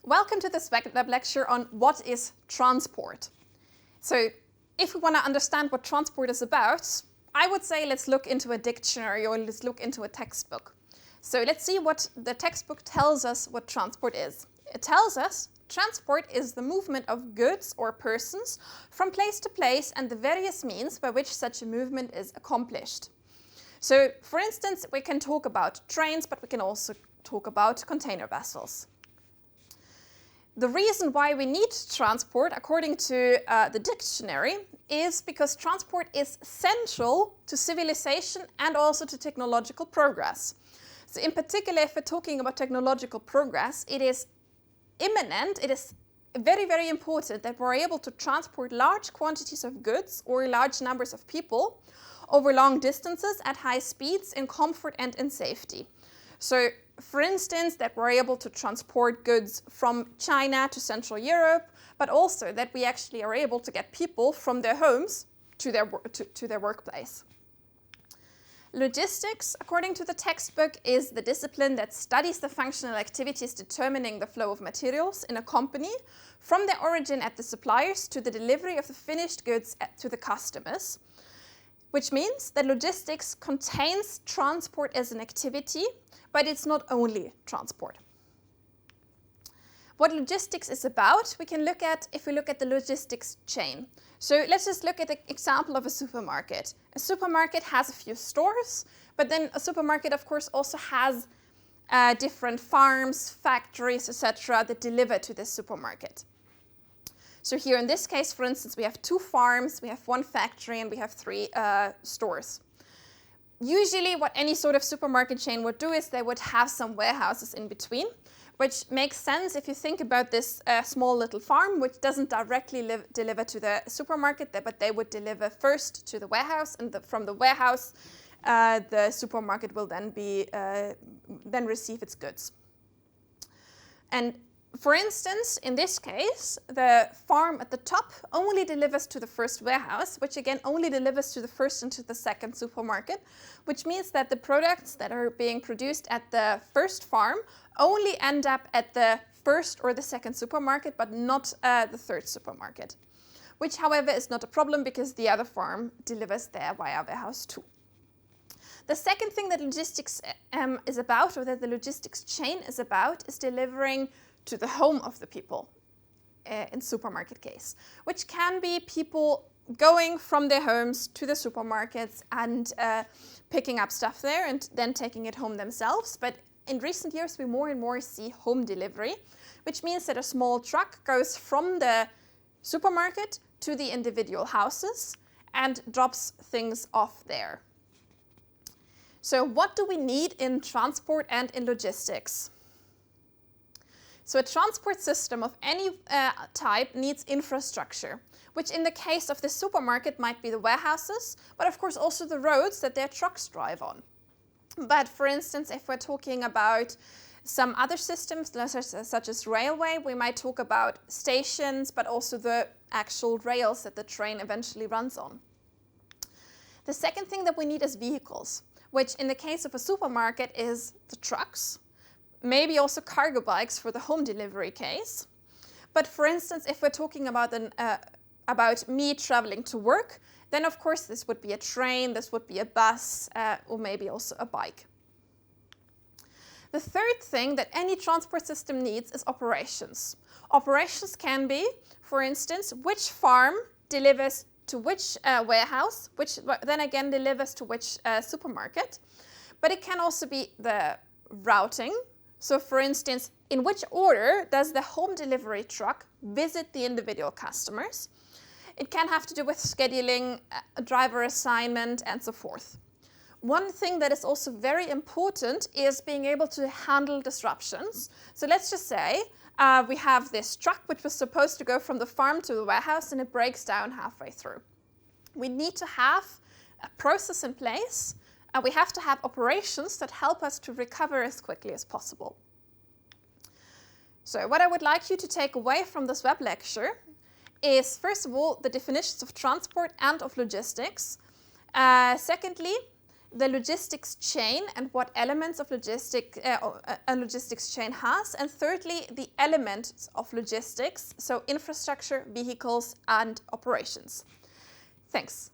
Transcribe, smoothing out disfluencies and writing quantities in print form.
Welcome to this web lecture on what is transport. So if we want to understand what transport is about, I would say let's look into a dictionary or let's look into a textbook. So let's see what the textbook tells us what transport is. It tells us transport is the movement of goods or persons from place to place and the various means by which such a movement is accomplished. So for instance, we can talk about trains, but we can also talk about container vessels. The reason why we need transport, according to the dictionary, is because transport is central to civilization and also to technological progress. So in particular, if we're talking about technological progress, it is imminent, it is very, very important that we're able to transport large quantities of goods or large numbers of people over long distances at high speeds in comfort and in safety. So, for instance, that we're able to transport goods from China to Central Europe, but also that we actually are able to get people from their homes to their workplace. Logistics, according to the textbook, is the discipline that studies the functional activities determining the flow of materials in a company from their origin at the suppliers to the delivery of the finished goods to the customers, which means that logistics contains transport as an activity, but it's not only transport. What logistics is about, we can look at if we look at the logistics chain. So let's just look at the example of a supermarket. A supermarket has a few stores, but then a supermarket, of course, also has different farms, factories, etc. that deliver to this supermarket. So here in this case, for instance, we have 2 farms, we have 1 factory, and we have 3 stores. Usually what any sort of supermarket chain would do is they would have some warehouses in between, which makes sense if you think about this small little farm, which doesn't directly deliver to the supermarket, but they would deliver first to the warehouse, and from the warehouse, the supermarket will then receive its goods. And for instance, in this case, the farm at the top only delivers to the first warehouse, which again only delivers to the first and to the second supermarket, which means that the products that are being produced at the first farm only end up at the first or the second supermarket, but not the third supermarket, which however is not a problem because the other farm delivers there via warehouse too. The second thing that logistics is about, or that the logistics chain is about, is delivering to the home of the people in supermarket case, which can be people going from their homes to the supermarkets and picking up stuff there and then taking it home themselves. But in recent years, we more and more see home delivery, which means that a small truck goes from the supermarket to the individual houses and drops things off there. So what do we need in transport and in logistics? So a transport system of any type needs infrastructure, which in the case of the supermarket might be the warehouses, but of course also the roads that their trucks drive on. But for instance, if we're talking about some other systems, such as railway, we might talk about stations, but also the actual rails that the train eventually runs on. The second thing that we need is vehicles, which in the case of a supermarket is the trucks, maybe also cargo bikes for the home delivery case. But for instance, if we're talking about me traveling to work, then of course this would be a train, this would be a bus, or maybe also a bike. The third thing that any transport system needs is operations. Operations can be, for instance, which farm delivers to which warehouse, which then again delivers to which supermarket. But it can also be the routing. So for instance, in which order does the home delivery truck visit the individual customers? It can have to do with scheduling, driver assignment, and so forth. One thing that is also very important is being able to handle disruptions. So let's just say we have this truck which was supposed to go from the farm to the warehouse and it breaks down halfway through. We need to have a process in place. And we have to have operations that help us to recover as quickly as possible. So what I would like you to take away from this web lecture is, first of all, the definitions of transport and of logistics. Secondly, the logistics chain and what elements of a logistics chain has. And thirdly, the elements of logistics, so infrastructure, vehicles, and operations. Thanks.